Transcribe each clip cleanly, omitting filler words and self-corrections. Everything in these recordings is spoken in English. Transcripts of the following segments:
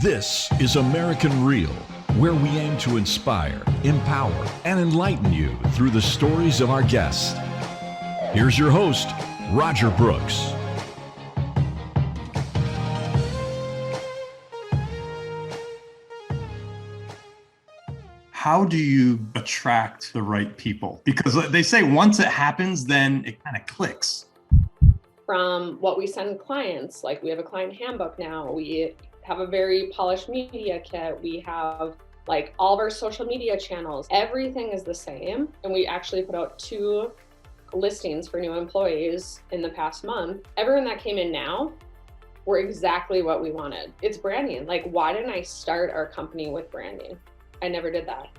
This is American Real, where we aim to inspire, empower, and enlighten you through the stories of our guests. Here's your host, Roger Brooks. How do you attract the right people? Because they say once it happens, then it kind of clicks. From what we send clients, like we have a client handbook now, we have a very polished media kit, we have like all of our social media channels, everything is the same. And we actually put out 2 listings for new employees in the past month. Everyone that came in now were exactly what we wanted. It's branding. Like, why didn't I start our company with branding? I never did that.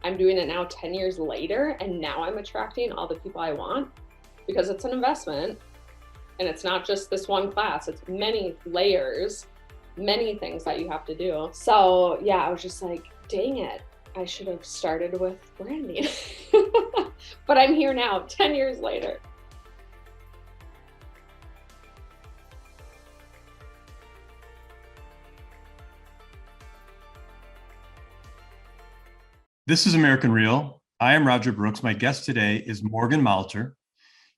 I'm doing it now 10 years later, and now I'm attracting all the people I want because it's an investment. And it's not just this one class, it's many layers, many things that you have to do. So yeah, I was just like, dang it, I should have started with branding. But I'm here now, 10 years later. This is American Real. I am Roger Brooks. My guest today is Morgan Molitor.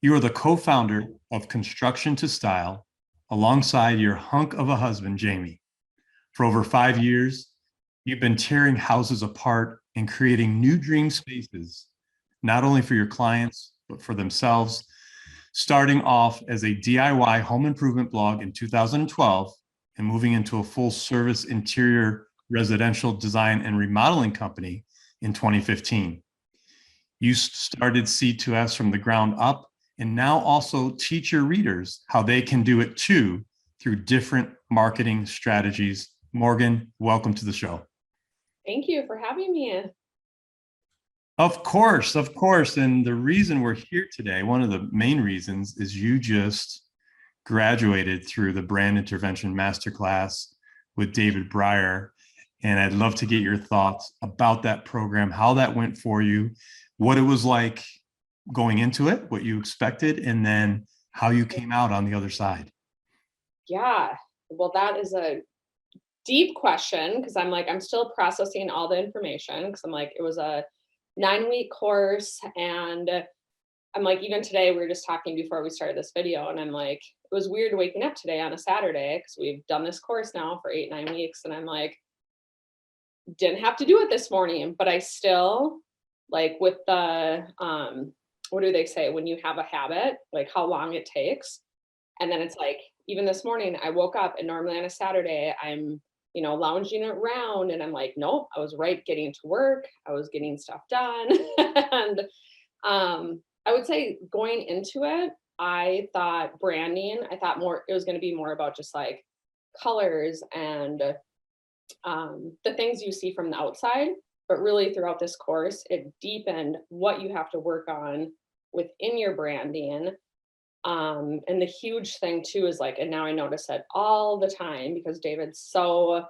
You are the co-founder of Construction to Style, alongside your hunk of a husband, Jamie. For over 5 years, you've been tearing houses apart and creating new dream spaces, not only for your clients, but for themselves, starting off as a DIY home improvement blog in 2012 and moving into a full-service interior residential design and remodeling company in 2015. You started C2S from the ground up, and now also teach your readers how they can do it too through different marketing strategies. Morgan, welcome to the show. Thank you for having me. Of course. And the reason we're here today, one of the main reasons, is you just graduated through the Brand Intervention Masterclass with David Brier. And I'd love to get your thoughts about that program, how that went for you, what it was like going into it, what you expected, and then how you came out on the other side. Yeah, well, that is a deep question because I'm still processing all the information because it was a 9-week course. And I'm like, even today, we were just talking before we started this video, and I'm like, it was weird waking up today on a Saturday because we've done this course now for 8-9 weeks. And I'm like, didn't have to do it this morning, but I still, like, with the, what do they say? When you have a habit, like how long it takes. And then it's like, even this morning, I woke up and normally on a Saturday, I'm, lounging around and I'm like, nope, I was right getting to work. I was getting stuff done. And I would say going into it, I thought it was going to be more about just like colors and the things you see from the outside. But really throughout this course, it deepened what you have to work on within your branding. And the huge thing too is like, and now I notice it all the time because David's so,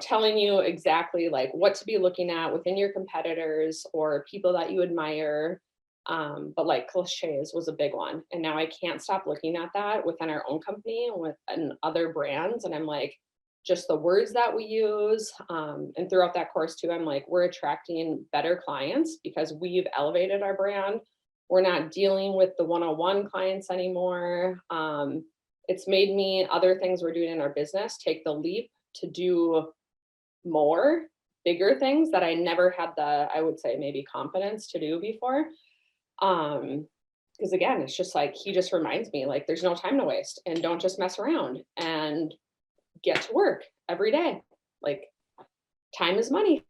telling you exactly like what to be looking at within your competitors or people that you admire. But like cliches was a big one. And now I can't stop looking at that within our own company and within other brands. And I'm like, just the words that we use. And throughout that course too, I'm like, we're attracting better clients because we've elevated our brand. We're not dealing with the one-on-one clients anymore. It's made me, other things we're doing in our business, take the leap to do more, bigger things that I never had I would say maybe confidence to do before. Because again, it's just like, he just reminds me like, there's no time to waste and don't just mess around and get to work every day. Like, time is money.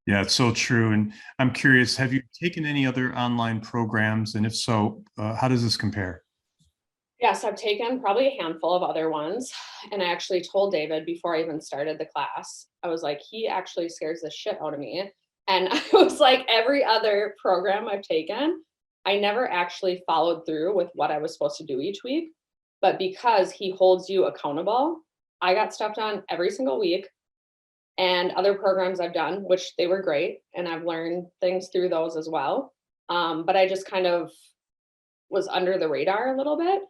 Yeah, it's so true. And I'm curious, have you taken any other online programs? And if so, how does this compare? Yes, I've taken probably a handful of other ones. And I actually told David before I even started the class, I was like, he actually scares the shit out of me. And I was like, every other program I've taken, I never actually followed through with what I was supposed to do each week. But because he holds you accountable, I got stuff done every single week. And other programs I've done, which they were great, and I've learned things through those as well. But I just kind of was under the radar a little bit.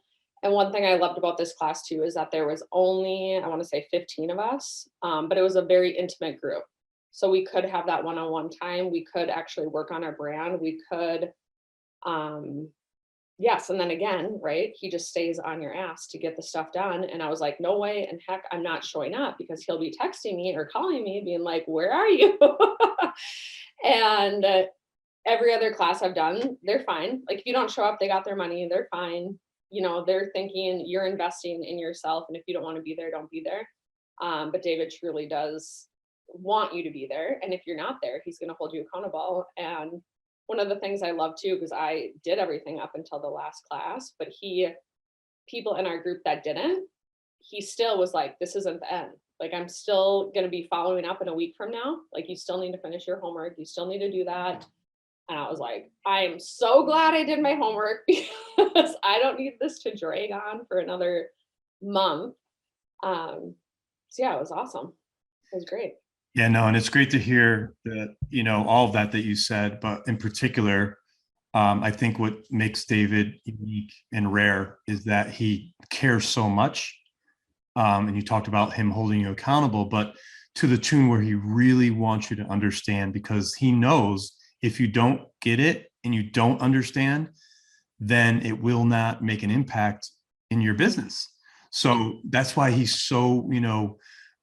And one thing I loved about this class too is that there was only, I want to say 15 of us, but it was a very intimate group. So we could have that one-on-one time. We could actually work on our brand. We could, yes. And then again, right, he just stays on your ass to get the stuff done. And I was like, no way in heck, I'm not showing up, because he'll be texting me or calling me being like, where are you? And every other class I've done, they're fine. Like if you don't show up, they got their money, they're fine. You know, they're thinking you're investing in yourself. And if you don't want to be there, don't be there. But David truly does want you to be there. And if you're not there, he's going to hold you accountable. And one of the things I love too, because I did everything up until the last class, but people in our group that didn't, he still was like, this isn't the end. Like, I'm still going to be following up in a week from now. Like, you still need to finish your homework. You still need to do that. And I was like, I am so glad I did my homework, because I don't need this to drag on for another month. So yeah, it was awesome. It was great. Yeah, no, and it's great to hear that, all of that you said, but in particular, I think what makes David unique and rare is that he cares so much. And you talked about him holding you accountable, but to the tune where he really wants you to understand, because he knows if you don't get it and you don't understand, then it will not make an impact in your business. So that's why he's so,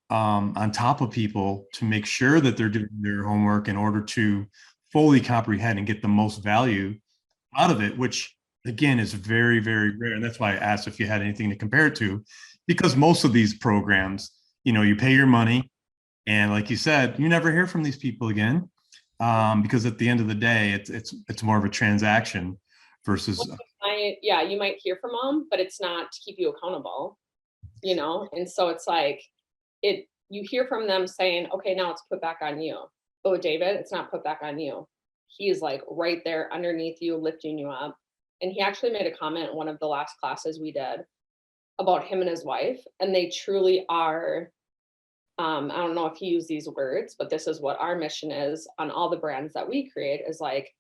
on top of people to make sure that they're doing their homework in order to fully comprehend and get the most value out of it, which again is very, very rare. And that's why I asked if you had anything to compare it to, because most of these programs, you pay your money, and like you said, you never hear from these people again, because at the end of the day, it's more of a transaction versus. Yeah, you might hear from them, but it's not to keep you accountable, And so it's like, you hear from them saying, okay, now it's put back on you. But with David, it's not put back on you. He's like right there underneath you, lifting you up. And he actually made a comment in one of the last classes we did about him and his wife. And they truly are, I don't know if he used these words, but this is what our mission is on all the brands that we create, is like,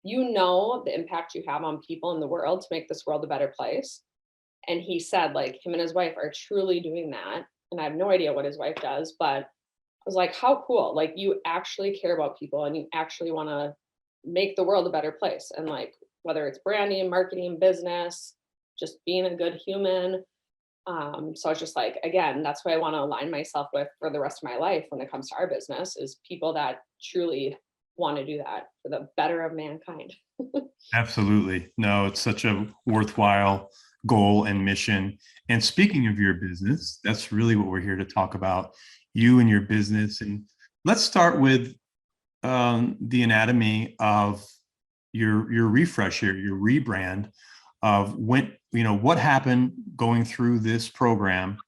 the impact you have on people in the world to make this world a better place. And he said, like, him and his wife are truly doing that. And I have no idea what his wife does, but I was like, how cool. Like, you actually care about people and you actually want to make the world a better place. And like, whether it's branding, marketing, business, just being a good human. So it's just like, again, that's what I want to align myself with for the rest of my life when it comes to our business, is people that truly want to do that for the better of mankind. Absolutely. No, it's such a worthwhile goal and mission. And speaking of your business, that's really what we're here to talk about, you and your business. And let's start with the anatomy of your refresh here, your rebrand of when, what happened going through this program.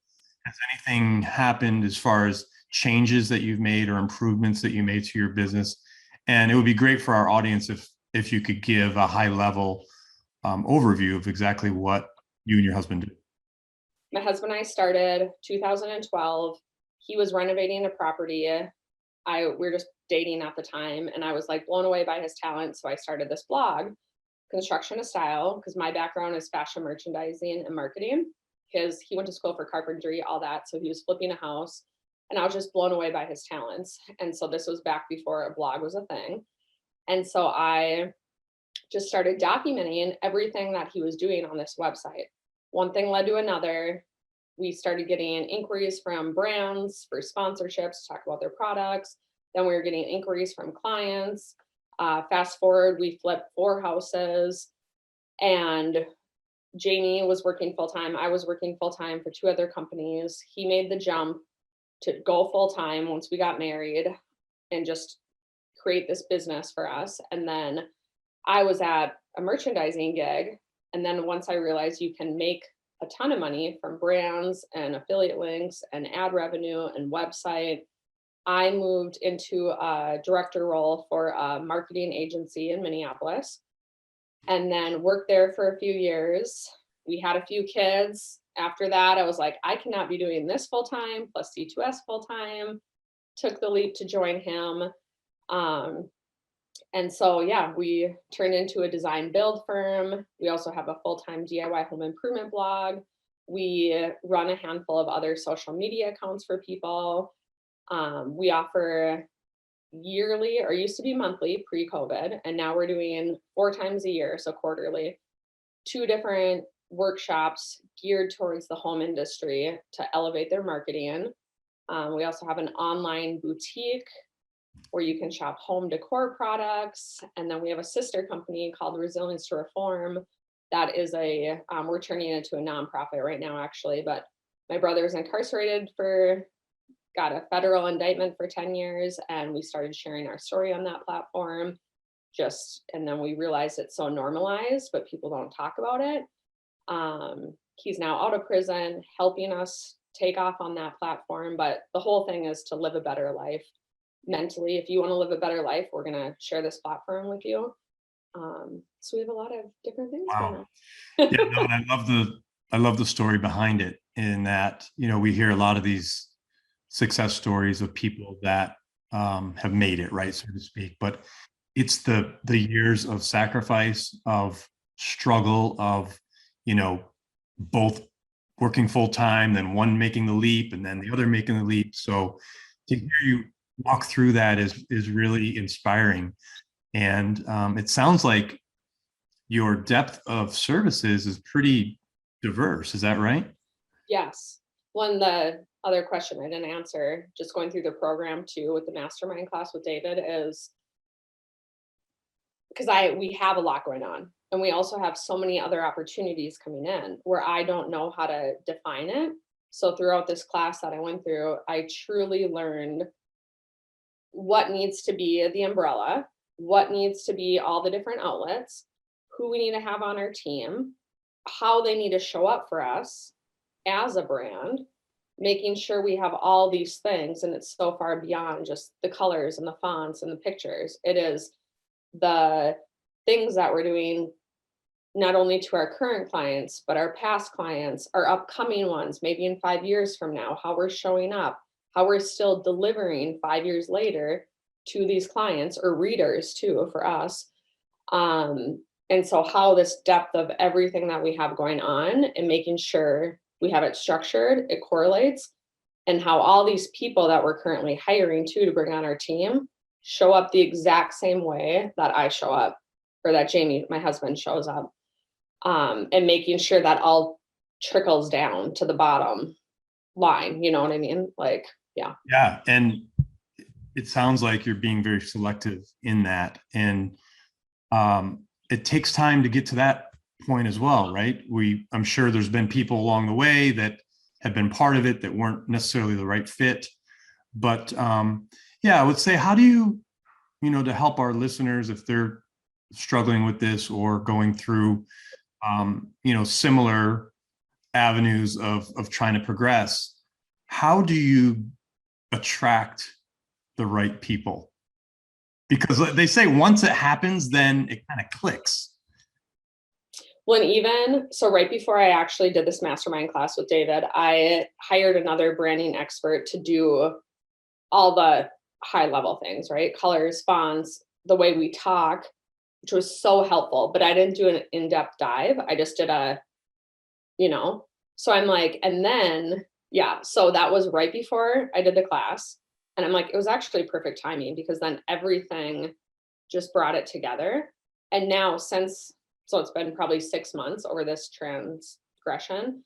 Has anything happened as far as changes that you've made or improvements that you made to your business? And it would be great for our audience if you could give a high level overview of exactly what you and your husband do. My husband and I started 2012. He was renovating a property. We were just dating at the time, and I was like blown away by his talent. So I started this blog, Construction to Style, because my background is fashion merchandising and marketing. He went to school for carpentry, all that. So he was flipping a house, and I was just blown away by his talents. And so this was back before a blog was a thing. And so I just started documenting everything that he was doing on this website. One thing led to another. We started getting inquiries from brands for sponsorships to talk about their products. Then we were getting inquiries from clients. Fast forward, we flipped 4 houses, and Jamie was working full-time. I was working full-time for 2 other companies. He made the jump to go full-time once we got married and just create this business for us. And then I was at a merchandising gig. And then once I realized you can make a ton of money from brands and affiliate links and ad revenue and website, I moved into a director role for a marketing agency in Minneapolis, and then worked there for a few years. We had a few kids. After that, I was like, I cannot be doing this full time plus C2S full time. Took the leap to join him. And so, yeah, we turned into a design build firm. We also have a full-time DIY home improvement blog. We run a handful of other social media accounts for people. We offer yearly, or used to be monthly pre-COVID, and now we're doing 4 times a year, so quarterly, 2 different workshops geared towards the home industry to elevate their marketing. We also have an online boutique where you can shop home decor products. And then we have a sister company called Resilience to Reform. That is we're turning it into a nonprofit right now, actually. But my brother's incarcerated got a federal indictment for 10 years. And we started sharing our story on that platform. And then we realized it's so normalized, but people don't talk about it. He's now out of prison, helping us take off on that platform. But the whole thing is to live a better life mentally. If you want to live a better life, we're going to share this platform with you. So we have a lot of different things going on. Yeah, no, and I love the story behind it, in that, we hear a lot of these success stories of people that have made it, right, so to speak. But it's the years of sacrifice, of struggle, of, both working full time, then one making the leap, and then the other making the leap. So to hear you walk through that is really inspiring. And it sounds like your depth of services is pretty diverse. Is that right? Yes. The other question I didn't answer, just going through the program too with the mastermind class with David, is because we have a lot going on. And we also have so many other opportunities coming in where I don't know how to define it. So throughout this class that I went through, I truly learned what needs to be the umbrella, what needs to be all the different outlets, who we need to have on our team, how they need to show up for us as a brand, making sure we have all these things. And it's so far beyond just the colors and the fonts and the pictures. It is the things that we're doing not only to our current clients, but our past clients, our upcoming ones, maybe in 5 years from now, how we're showing up, how we're still delivering 5 years later to these clients or readers too, for us. And so how this depth of everything that we have going on and making sure we have it structured, it correlates, and how all these people that we're currently hiring to bring on our team show up the exact same way that I show up, or that Jamie, my husband, shows up. And making sure that all trickles down to the bottom line. You know what I mean? Like, yeah. Yeah. And it sounds like you're being very selective in that. And it takes time to get to that point as well, right? I'm sure there's been people along the way that have been part of it that weren't necessarily the right fit. But yeah, I would say, how do you, to help our listeners if they're struggling with this or going through similar avenues of trying to progress, how do you attract the right people? Because they say once it happens, then it kind of clicks. So right before I actually did this mastermind class with David, I hired another branding expert to do all the high level things, right? Colors, fonts, the way we talk, which was so helpful, but I didn't do an in-depth dive. I just did so I'm like, and then, yeah, so that was right before I did the class. And I'm like, it was actually perfect timing because then everything just brought it together. And now so it's been probably 6 months over this transgression.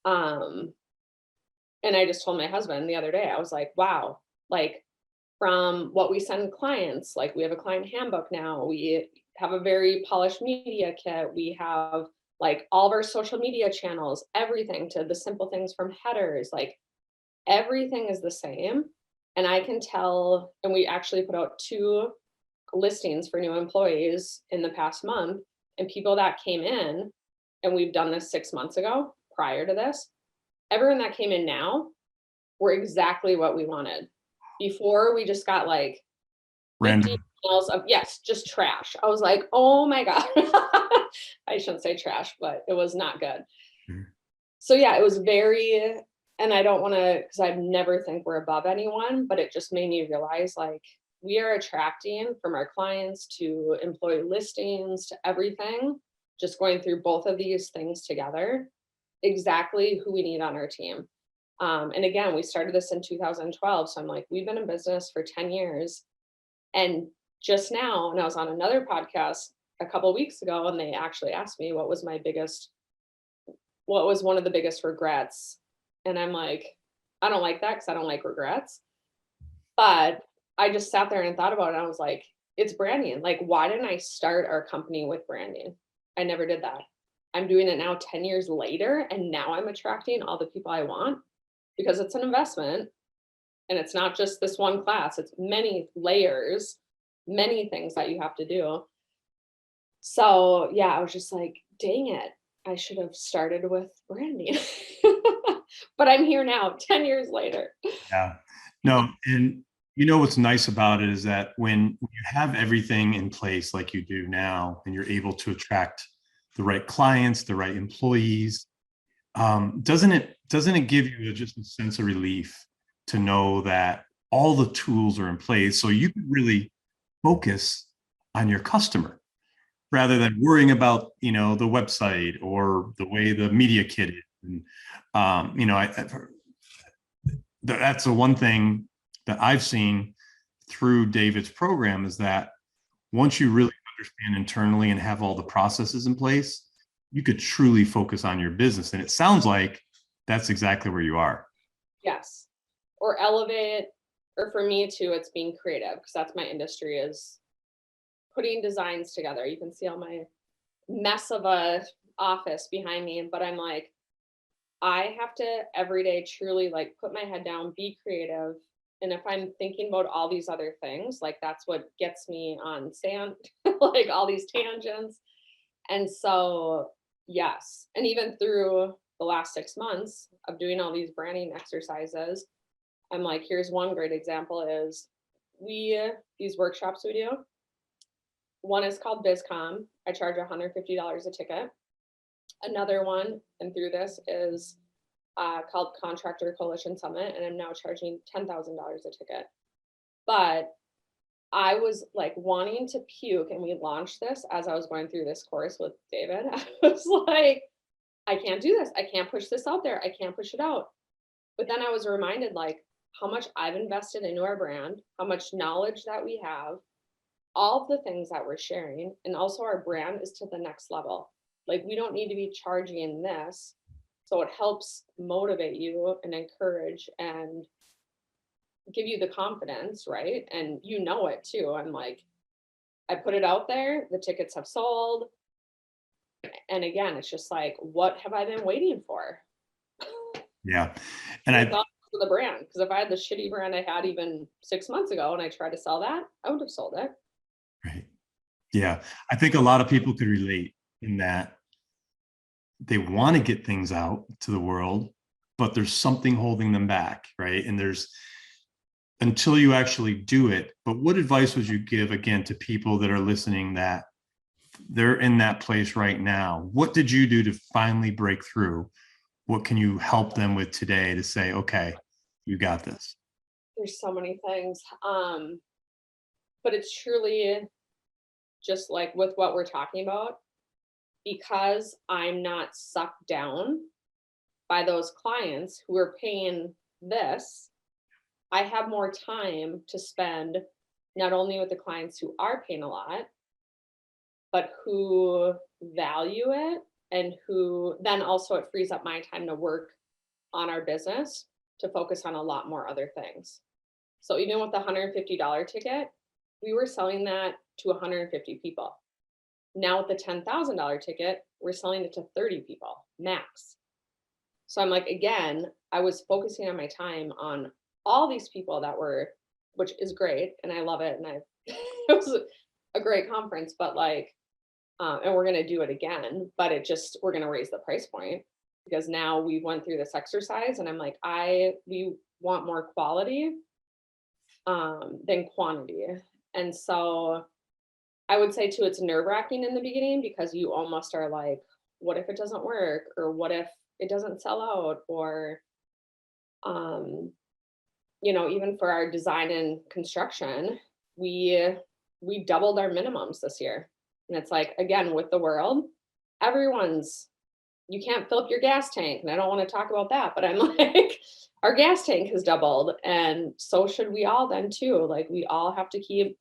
And I just told my husband the other day, I was like, wow, like from what we send clients, like we have a client handbook now, we have a very polished media kit, we have like all of our social media channels, everything, to the simple things from headers, like everything is the same. And I can tell, and we actually put out 2 listings for new employees in the past month, and people that came in, and we've done this 6 months ago prior to this, everyone that came in now were exactly what we wanted. Before, we just got like 50 emails of, yes, just trash. I was like, oh my God. I shouldn't say trash, but it was not good. Mm-hmm. So yeah, it was and I don't want to, because I never think we're above anyone, but it just made me realize, like, we are attracting, from our clients to employee listings to everything, just going through both of these things together, exactly who we need on our team. And again, we started this in 2012. So I'm like, we've been in business for 10 years. And just now, and I was on another podcast a couple of weeks ago, and they actually asked me what was one of the biggest regrets. And I'm like, I don't like that because I don't like regrets. But I just sat there and thought about it. And I was like, it's branding. Like, why didn't I start our company with branding? I never did that. I'm doing it now 10 years later, and now I'm attracting all the people I want because it's an investment. And it's not just this one class, it's many layers, many things that you have to do. So yeah, I was just like, dang it, I should have started with branding. But I'm here now, 10 years later. Yeah. No, and you know what's nice about it is that when you have everything in place like you do now, and you're able to attract the right clients, the right employees, doesn't it give you just a sense of relief to know that all the tools are in place so you can really focus on your customer rather than worrying about, the website or the way the media kit is. And, that's the one thing that I've seen through David's program is that once you really understand internally and have all the processes in place, you could truly focus on your business. And it sounds like that's exactly where you are. Yes. Or elevate, or for me too, it's being creative because that's my industry, is putting designs together. You can see all my mess of a office behind me, but I'm like, I have to every day truly like put my head down, be creative. And if I'm thinking about all these other things, like that's what gets me on sand, like all these tangents. And so, yes. And even through the last 6 months of doing all these branding exercises, I'm like, here's one great example is these workshops we do. One is called BizCom. I charge $150 a ticket. Another one, and through this, is called Contractor Coalition Summit, and I'm now charging $10,000 a ticket. But I was like wanting to puke, and we launched this as I was going through this course with David. I was like, I can't do this. I can't push this out there. I can't push it out. But then I was reminded like how much I've invested into our brand, how much knowledge that we have, all of the things that we're sharing, and also our brand is to the next level. Like we don't need to be charging this. So it helps motivate you and encourage and give you the confidence, right? And you know it too. I'm like, I put it out there, the tickets have sold. And again, it's just like, what have I been waiting for? Yeah. And I thought for the brand, because if I had the shitty brand I had even 6 months ago and I tried to sell that, I would have sold it. Right. Yeah. I think a lot of people could relate in that they want to get things out to the world, but there's something holding them back, right? And there's until you actually do it. But what advice would you give again to people that are listening that they're in that place right now? What did you do to finally break through? What can you help them with today to say, okay, you got this? There's so many things. But it's truly just like with what we're talking about, because I'm not sucked down by those clients who are paying this, I have more time to spend not only with the clients who are paying a lot, but who value it, and who then also it frees up my time to work on our business to focus on a lot more other things. So even with the $150 ticket, we were selling that to 150 people. Now with the $10,000 ticket, we're selling it to 30 people max. So I'm like, again, I was focusing on my time on all these people that were, which is great. And I love it. And it was a great conference, but like, and we're going to do it again, but we're going to raise the price point because now we went through this exercise and I'm like, we want more quality than quantity. And so I would say too, it's nerve-wracking in the beginning because you almost are like, what if it doesn't work? Or what if it doesn't sell out? Or, even for our design and construction, we doubled our minimums this year. And it's like, again, with the world, you can't fill up your gas tank. And I don't want to talk about that, but I'm like, our gas tank has doubled. And so should we all then too. Like, we all have to keep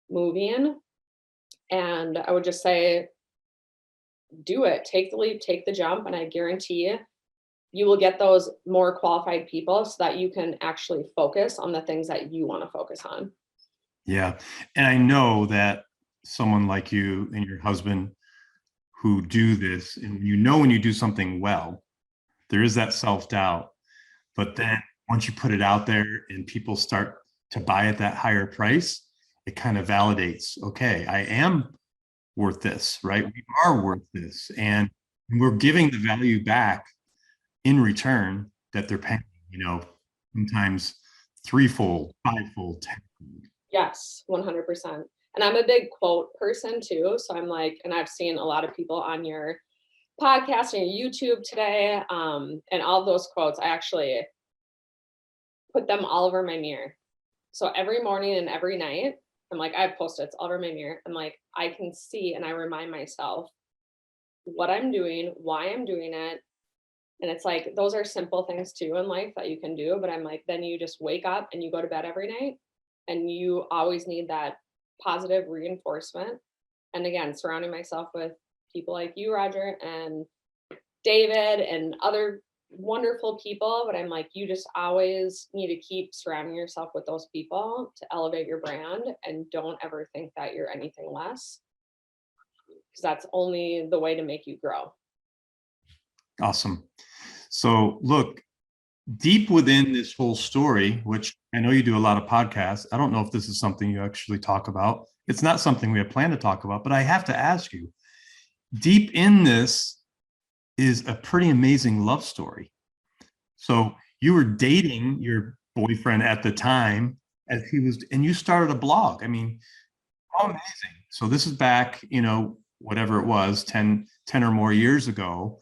moving. And I would just say, do it, take the leap, take the jump. And I guarantee you will get those more qualified people so that you can actually focus on the things that you want to focus on. Yeah. And I know that someone like you and your husband who do this, and when you do something well, there is that self-doubt. But then once you put it out there and people start to buy at that higher price, it kind of validates, okay, I am worth this, right? We are worth this. And we're giving the value back in return that they're paying, sometimes threefold, fivefold, tenfold. Yes, 100%. And I'm a big quote person too. So I'm like, and I've seen a lot of people on your podcast and your YouTube today, and all those quotes, I actually put them all over my mirror. So every morning and every night, I'm like, I have Post-its all over my mirror. I'm like, I can see and I remind myself what I'm doing, why I'm doing it. And it's like, those are simple things too in life that you can do. But I'm like, then you just wake up and you go to bed every night, and you always need that positive reinforcement. And again, surrounding myself with people like you, Roger, and David, and other wonderful people. But I'm like, you just always need to keep surrounding yourself with those people to elevate your brand, and don't ever think that you're anything less, because that's only the way to make you grow. Awesome. So look, deep within this whole story, which I know you do a lot of podcasts, I don't know if this is something you actually talk about. It's not something we have planned to talk about, but I have to ask you, deep in this is a pretty amazing love story. So you were dating your boyfriend at the time and you started a blog. I mean, how amazing. So this is back, whatever it was, 10 or more years ago.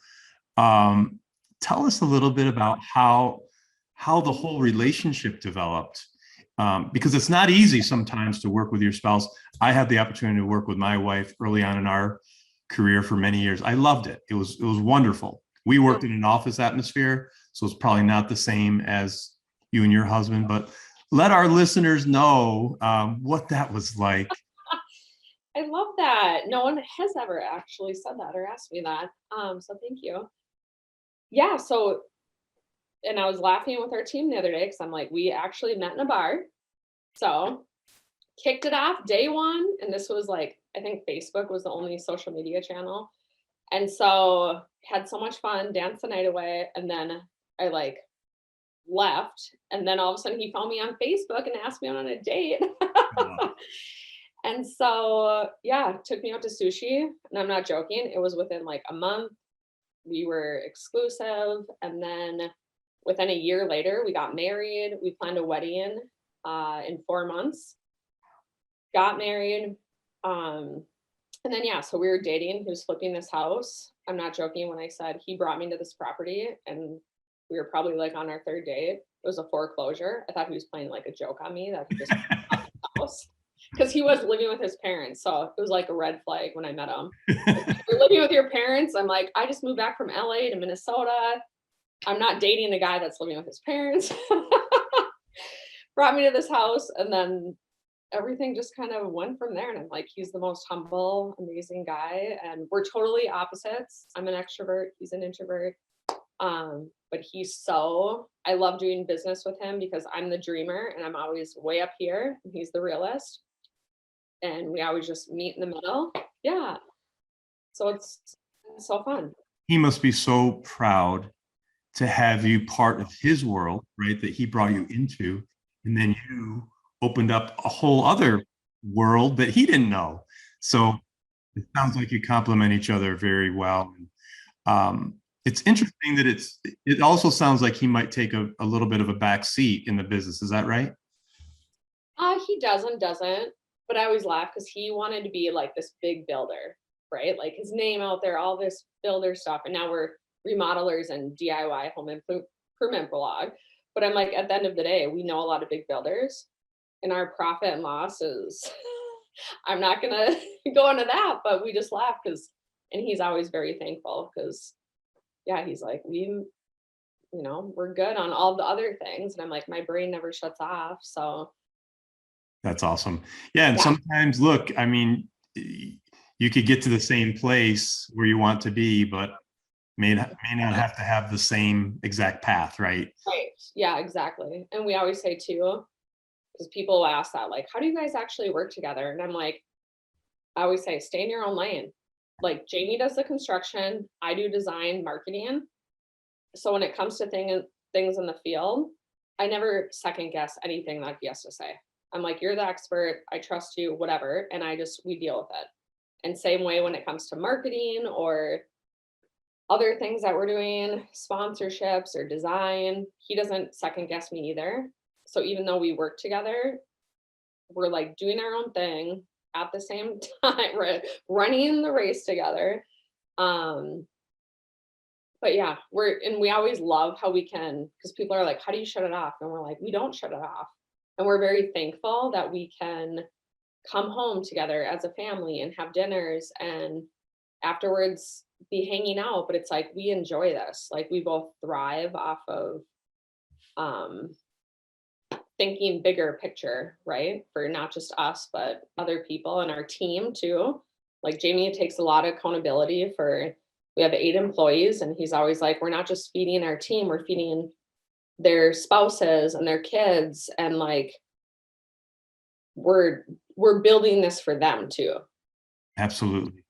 Tell us a little bit about how the whole relationship developed, because it's not easy sometimes to work with your spouse. I had the opportunity to work with my wife early on in our career for many years. I loved it. It was wonderful. We worked in an office atmosphere, so it's probably not the same as you and your husband, but let our listeners know what that was like. I love that. No one has ever actually said that or asked me that. So thank you. Yeah. So, and I was laughing with our team the other day because I'm like, we actually met in a bar. So kicked it off day one. And this was like, I think Facebook was the only social media channel. And so had so much fun, danced the night away. And then I left. And then all of a sudden he found me on Facebook and asked me on a date. And so, yeah, took me out to sushi. And I'm not joking. It was within like a month. We were exclusive. And then within a year later, we got married. We planned a wedding in 4 months. Got married. And then, yeah, so we were dating. He was flipping this house. I'm not joking when I said he brought me to this property, and we were probably like on our third date. It was a foreclosure. I thought he was playing like a joke on me that he just bought the house, because he was living with his parents. So it was like a red flag when I met him. Like, you're living with your parents. I'm like, I just moved back from LA to Minnesota. I'm not dating a guy that's living with his parents. Brought me to this house, and then everything just kind of went from there. And I'm like, he's the most humble, amazing guy. And we're totally opposites. I'm an extrovert. He's an introvert. But I love doing business with him because I'm the dreamer and I'm always way up here and he's the realist. And we always just meet in the middle. Yeah. So it's so fun. He must be so proud to have you part of his world, right? That he brought you into, and then you opened up a whole other world that he didn't know. So it sounds like you complement each other very well. It's interesting that it also sounds like he might take a little bit of a back seat in the business. Is that right? He doesn't, but I always laugh because he wanted to be like this big builder, right? Like his name out there, all this builder stuff. And now we're remodelers and DIY home improvement blog. But I'm like, at the end of the day, we know a lot of big builders. and our profit and loss is, I'm not gonna go into that, but we just laugh because, and he's always very thankful because, yeah, he's like, we're good on all the other things. And I'm like, my brain never shuts off. So That's awesome. Yeah. And yeah, sometimes, look, I mean, you could get to the same place where you want to be, but may not have to have the same exact path, right? right. Yeah, exactly. And we always say too, because people ask that, like, how do you guys actually work together? And I'm like, I always say, stay in your own lane. Like Jamie does the construction, I do design, marketing. So when it comes to things in the field, I never second guess anything that he has to say. I'm like, you're the expert, I trust you, whatever. And we deal with it. And same way when it comes to marketing or other things that we're doing, sponsorships or design, he doesn't second guess me either. So even though we work together, we're like doing our own thing at the same time, right? Running the race together. Um, but yeah, we always love how we can, because people are like, how do you shut it off? And we're like, we don't shut it off. And we're very thankful that we can come home together as a family and have dinners and afterwards be hanging out. But it's like we enjoy this. Like we both thrive off of um thinking bigger picture, right? For not just us, but other people and our team too. Like Jamie takes a lot of accountability for, we have 8 employees and he's always like, we're not just feeding our team, we're feeding their spouses and their kids. And like, we're building this for them too. Absolutely.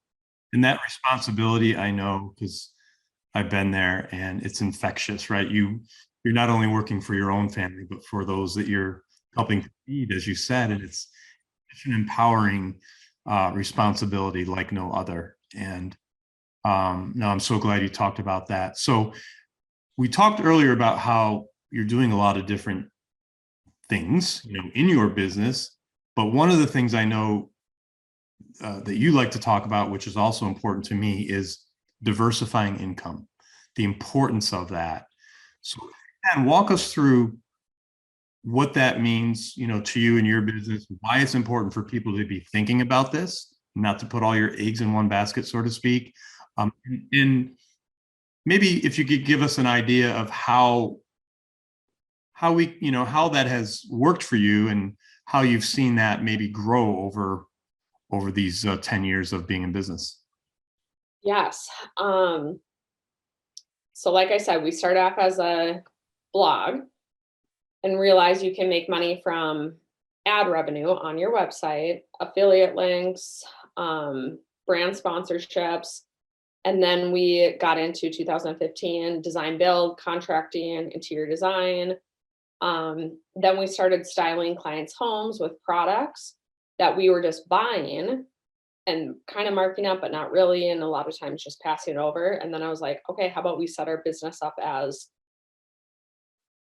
And that responsibility, I know, because I've been there and it's infectious, right? You're not only working for your own family, but for those that you're helping to feed, as you said, and it's an empowering responsibility like no other. And no, I'm so glad you talked about that. So we talked earlier about how you're doing a lot of different things, in your business. But one of the things I know that you like to talk about, which is also important to me, is diversifying income, the importance of that. So, and walk us through what that means, to you and your business, why it's important for people to be thinking about this, not to put all your eggs in one basket, so to speak. And maybe if you could give us an idea of how how that has worked for you and how you've seen that maybe grow over these 10 years of being in business. Yes. So like I said, we started off as a blog and realized you can make money from ad revenue on your website, affiliate links, brand sponsorships. And then we got into 2015 design build, contracting, interior design. Then we started styling clients' homes with products that we were just buying and kind of marking up, but not really. And a lot of times just passing it over. And then I was like, okay, how about we set our business up as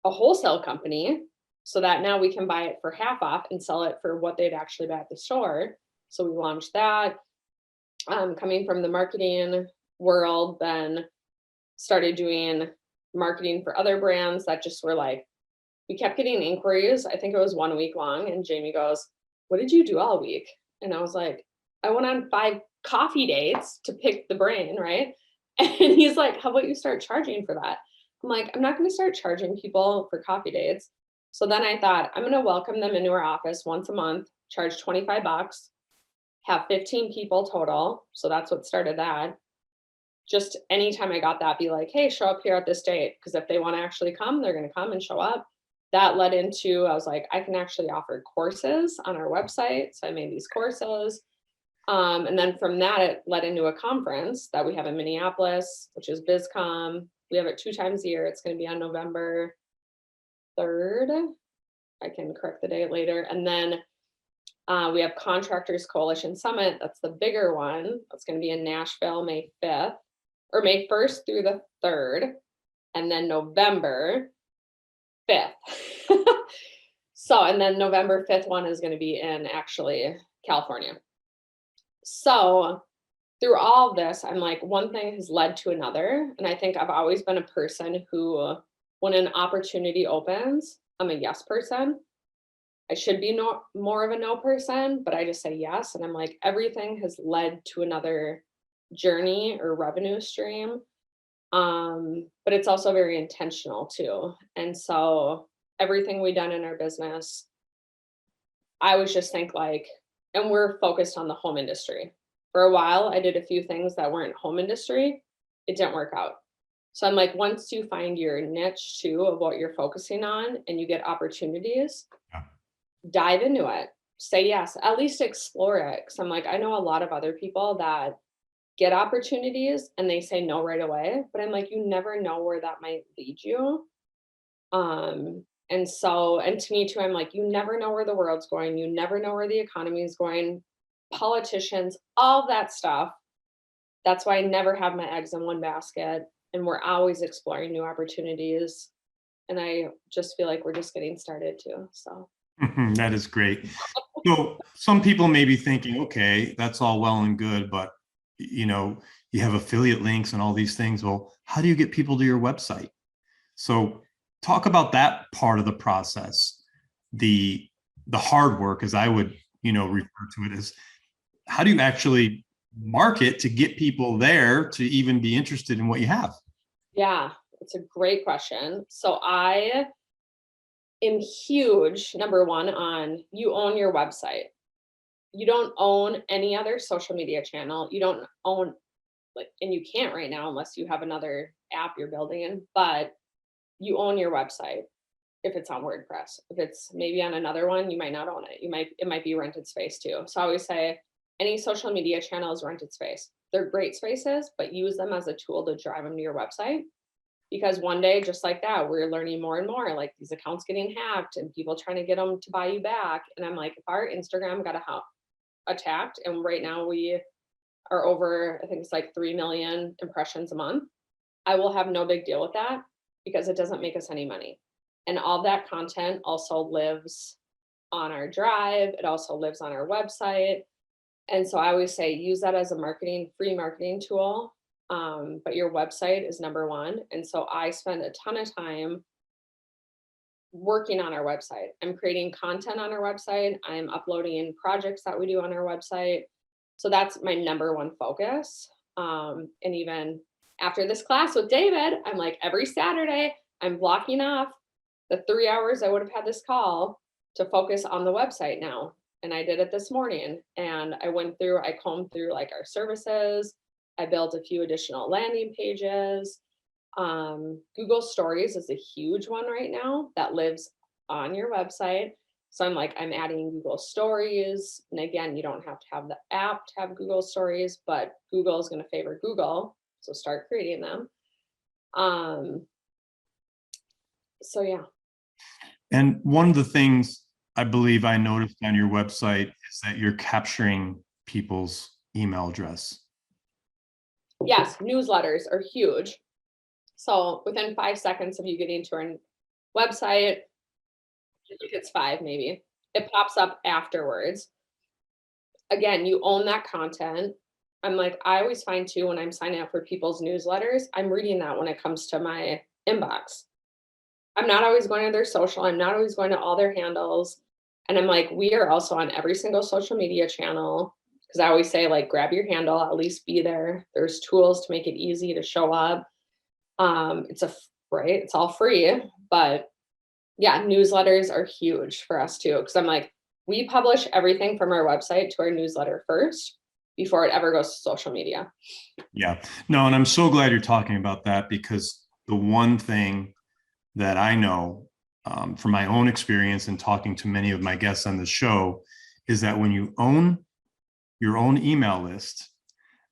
a wholesale company so that now we can buy it for half off and sell it for what they'd actually buy at the store. So we launched that. Coming from the marketing world, then started doing marketing for other brands that just were like, we kept getting inquiries. I think it was 1 week long. And Jamie goes, what did you do all week? And I was like, I went on 5 coffee dates to pick the brain, right? And he's like, how about you start charging for that? I'm like, I'm not going to start charging people for coffee dates. So then I thought, I'm going to welcome them into our office once a month, charge $25, have 15 people total. So that's what started that. Just anytime I got that, be like, hey, show up here at this date. Because if they want to actually come, they're going to come and show up. That led into, I was like, I can actually offer courses on our website. So I made these courses. And then from that, it led into a conference that we have in Minneapolis, which is BizCom. We have it 2 times a year. It's going to be on November 3rd. I can correct the date later. And then we have Contractors Coalition Summit. That's the bigger one. That's going to be in Nashville, May 5th, or May 1st through the 3rd. And then November 5th. So, and then November 5th one is going to be in actually California. So through all of this, I'm like, one thing has led to another. And I think I've always been a person who, when an opportunity opens, I'm a yes person. I should be more of a no person, but I just say yes. And I'm like, everything has led to another journey or revenue stream. But it's also very intentional too. And so everything we done in our business, I always just think like, and we're focused on the home industry. For a while, I did a few things that weren't home industry. It didn't work out. So I'm like, once you find your niche too of what you're focusing on and you get opportunities, Yeah. dive into it. Say yes, at least explore it. Cause I'm like, I know a lot of other people that get opportunities and they say no right away, but I'm like, you never know where that might lead you. And to me too, I'm like, you never know where the world's going. You never know where the economy is going. Politicians, all that stuff. That's why I never have my eggs in one basket. And we're always exploring new opportunities. And I just feel like we're just getting started too. So That is great. So some people may be thinking, okay, that's all well and good, but you have affiliate links and all these things. Well, how do you get people to your website? So talk about that part of the process, the hard work, as I would, refer to it as. How do you actually market to get people there to even be interested in what you have? yeah, it's a great question. So I am huge, number one, on you own your website. You don't own any other social media channel. You don't own like, and you can't right now unless you have another app you're building in, but you own your website if it's on WordPress. If it's maybe on another one, you might not own it. It might be rented space too. So I always say any social media channel is rented space. They're great spaces, but use them as a tool to drive them to your website. Because one day, just like that, we're learning more and more, like these accounts getting hacked and people trying to get them to buy you back. And I'm like, if our Instagram got attacked, and right now we are over, I think it's like 3 million impressions a month, I will have no big deal with that because it doesn't make us any money. And all that content also lives on our drive. It also lives on our website. And so I always say use that as a free marketing tool. But your website is number one. And so I spend a ton of time working on our website. I'm creating content on our website. I'm uploading in projects that we do on our website. So that's my number one focus. And even after this class with David, I'm like every Saturday, I'm blocking off the 3 hours I would have had this call to focus on the website now. And I did it this morning. And I combed through like our services. I built a few additional landing pages. Google Stories is a huge one right now that lives on your website. So I'm adding Google Stories. And again, you don't have to have the app to have Google Stories, but Google is going to favor Google. So start creating them. So yeah. And one of the things I believe I noticed on your website is that you're capturing people's email address. Yes, newsletters are huge. So within 5 seconds of you getting to our website, I think it's 5 maybe, it pops up afterwards. Again, you own that content. I always find too, when I'm signing up for people's newsletters, I'm reading that when it comes to my inbox. I'm not always going to their social. I'm not always going to all their handles. And I'm like, we are also on every single social media channel. Because I always say, like, grab your handle, at least be there. There's tools to make it easy to show up. It's all free. But yeah, newsletters are huge for us too. Because I'm like, we publish everything from our website to our newsletter first before it ever goes to social media. Yeah, no, and I'm so glad you're talking about that, because the one thing that I know from my own experience and talking to many of my guests on the show is that when you own your own email list,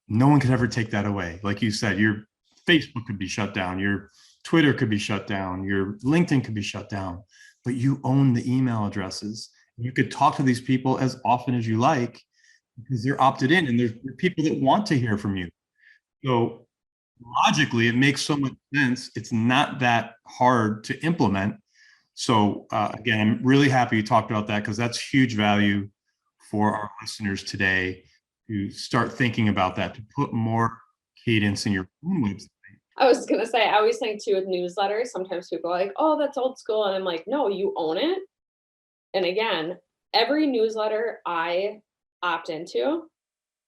no one could ever take that away. Like you said, your Facebook could be shut down, your Twitter could be shut down, your LinkedIn could be shut down, but you own the email addresses. You could talk to these people as often as you like because they're opted in, and there's people that want to hear from you. So logically, it makes so much sense. It's not that hard to implement. So again, I'm really happy you talked about that, because that's huge value for our listeners today to start thinking about that, to put more cadence in your own website. I was going to say, I always think too with newsletters, sometimes people are like, oh, that's old school. And I'm like, no, you own it. And again, every newsletter I opt into,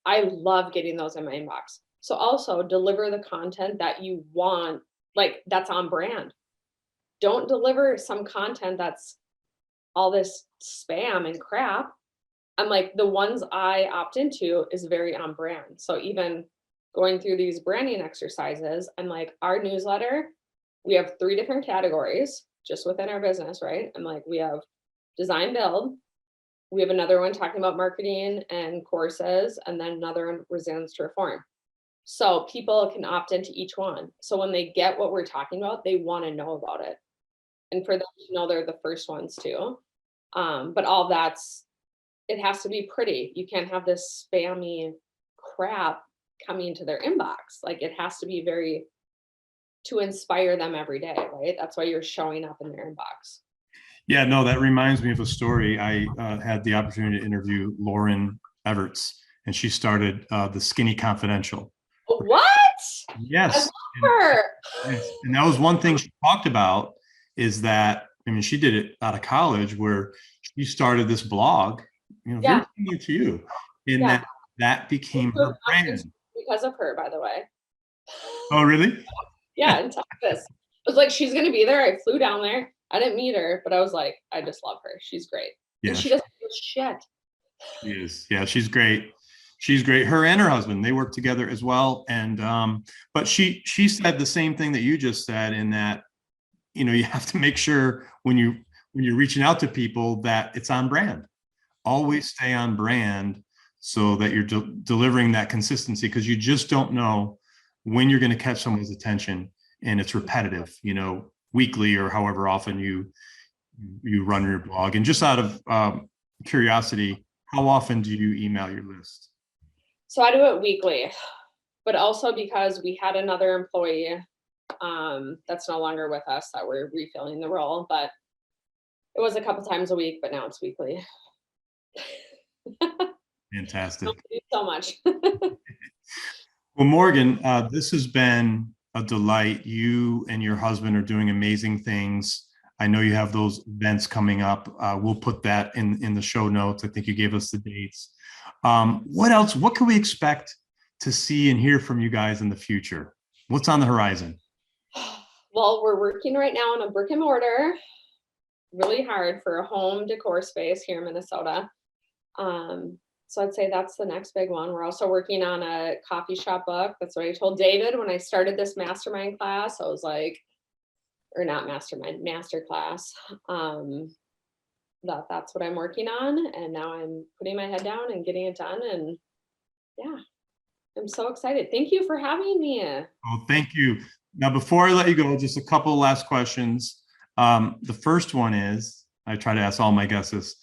I love getting those in my inbox. So also deliver the content that you want, like that's on brand. Don't deliver some content that's all this spam and crap. I'm like, the ones I opt into is very on brand. So even going through these branding exercises, I'm like, our newsletter, we have 3 different categories just within our business, right? I'm like, we have design build, we have another one talking about marketing and courses, and then another one resilience to reform. So people can opt into each one. So when they get what we're talking about, they want to know about it. And for them to know they're the first ones too. But all that's, it has to be pretty. You can't have this spammy crap coming into their inbox. Like it has to be very, to inspire them every day, right? That's why you're showing up in their inbox. Yeah, no, that reminds me of a story. I had the opportunity to interview Lauren Everts, and she started the Skinny Confidential. What? I Yes. love her. Yes. And that was one thing she talked about is that, I mean, she did it out of college where she started this blog, very Yeah. similar to you, in Yeah. that became her brand. Because of her, by the way. Oh, really? Yeah, in Texas. It was like, she's gonna be there. I flew down there. I didn't meet her, but I was like, I just love her. She's great. And Yeah, she doesn't do shit. she is. Yeah, she's great. She's great. Her and her husband, they work together as well. And but she said the same thing that you just said in that, you have to make sure when you're reaching out to people that it's on brand. Always stay on brand so that you're delivering that consistency, because you just don't know when you're going to catch someone's attention, and it's repetitive, weekly or however often you run your blog. And just out of curiosity, how often do you email your list? So I do it weekly, but also because we had another employee that's no longer with us that we're refilling the role, but it was a couple times a week, but now it's weekly. Fantastic. Thank you so much. Well, Morgan, this has been a delight. You and your husband are doing amazing things. I know you have those events coming up. We'll put that in the show notes. I think you gave us the dates. What else? What can we expect to see and hear from you guys in the future? What's on the horizon? Well, we're working right now on a brick and mortar, really hard for a home decor space here in Minnesota. So I'd say that's the next big one. We're also working on a coffee shop book. That's what I told David when I started this mastermind class. I was like, or not mastermind, master class. That's what I'm working on. And now I'm putting my head down and getting it done. And yeah, I'm so excited. Thank you for having me. Oh, thank you. Now, before I let you go, just a couple of last questions. The first one is, I try to ask all my guests this: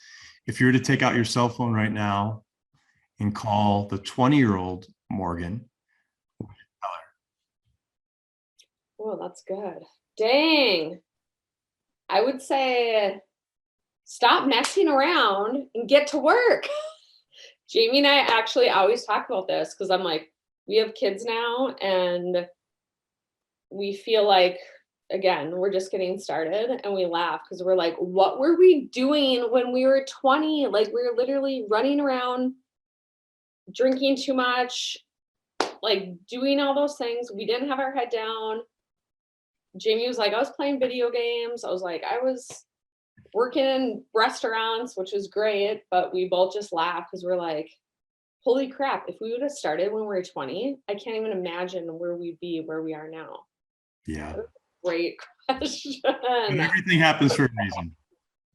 if you were to take out your cell phone right now and call the 20-year-old Morgan, what would you tell her? Oh, that's good. Dang. I would say stop messing around and get to work. Jamie and I actually always talk about this because I'm like, we have kids now and we feel like, again, we're just getting started, and we laugh because we're like, what were we doing when we were 20? Like we were literally running around, drinking too much, like doing all those things. We didn't have our head down. Jamie was like, I was playing video games. I was like, I was working in restaurants, which was great, but we both just laughed because we're like, holy crap, if we would have started when we were 20, I can't even imagine where we'd be where we are now. Yeah. Great question. And everything happens for a reason.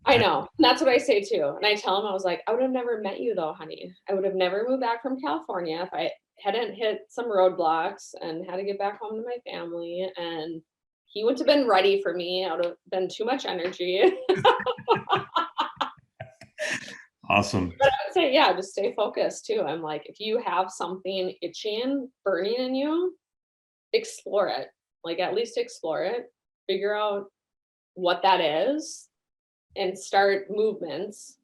I know. That's what I say too. And I tell him, I was like, I would have never met you though, honey. I would have never moved back from California if I hadn't hit some roadblocks and had to get back home to my family. And he wouldn't have been ready for me. I would have been too much energy. Awesome. But I would say, yeah, just stay focused too. I'm like, if you have something itching, burning in you, explore it. Like at least explore it, figure out what that is, and start movements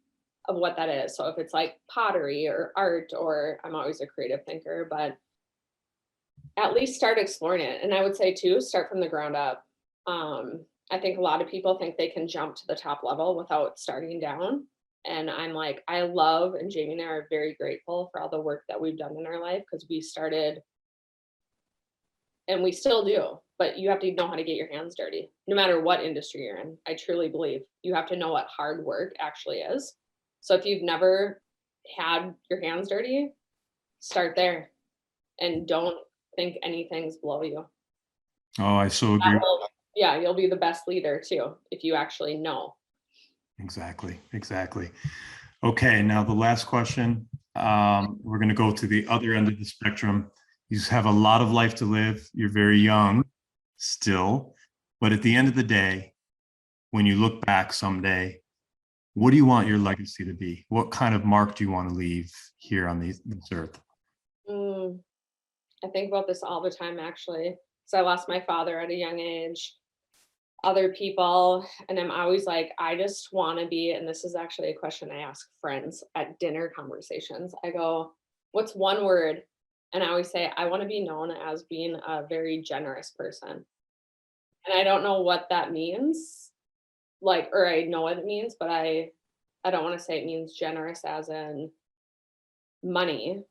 of what that is. So if it's like pottery or art, or I'm always a creative thinker, but at least start exploring it. And I would say too, start from the ground up. I think a lot of people think they can jump to the top level without starting down. And I'm like, I love, and Jamie and I are very grateful for all the work that we've done in our life, because we started, and we still do, but you have to know how to get your hands dirty, no matter what industry you're in. I truly believe you have to know what hard work actually is. So if you've never had your hands dirty, start there and don't think anything's below you. Oh, I so agree. Yeah, you'll be the best leader too if you actually know. Exactly. Okay, now the last question. We're going to go to the other end of the spectrum. You have a lot of life to live. You're very young still, but at the end of the day, when you look back someday, what do you want your legacy to be? What kind of mark do you want to leave here on this earth? I think about this all the time, actually. So I lost my father at a young age, other people, and I'm always like, I just want to be, and this is actually a question I ask friends at dinner conversations. I go, what's one word? And I always say, I want to be known as being a very generous person. And I don't know what that means, like, or I know what it means, but I don't want to say it means generous as in money,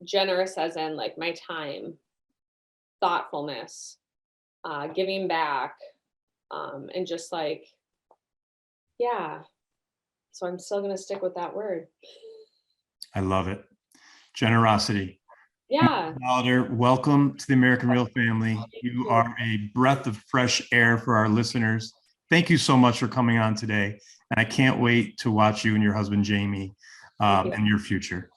generous as in like my time, thoughtfulness, giving back, and just like, yeah. So I'm still going to stick with that word. I love it. Generosity. Yeah. Molitor, welcome to the American Real family. You are a breath of fresh air for our listeners. Thank you so much for coming on today. And I can't wait to watch you and your husband, Jamie, in your future.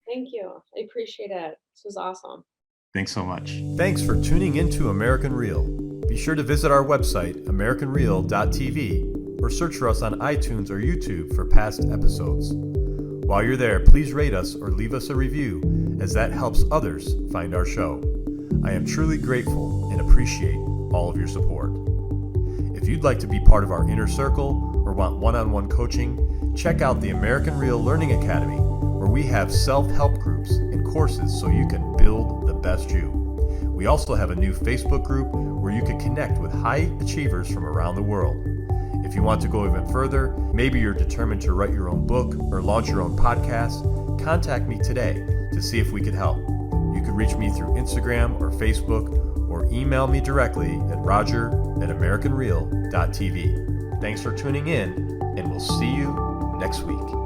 Thank you. I appreciate it. This was awesome. Thanks so much. Thanks for tuning into American Real. Be sure to visit our website, americanreal.tv, or search for us on iTunes or YouTube for past episodes. While you're there, please rate us or leave us a review, as that helps others find our show. I am truly grateful and appreciate all of your support. If you'd like to be part of our inner circle or want one-on-one coaching, check out the American Real Learning Academy, where we have self-help groups and courses so you can build the best you. We also have a new Facebook group where you can connect with high achievers from around the world. If you want to go even further, maybe you're determined to write your own book or launch your own podcast, contact me today to see if we could help. You can reach me through Instagram or Facebook, or email me directly at roger@americanreal.tv. Thanks for tuning in, and we'll see you next week.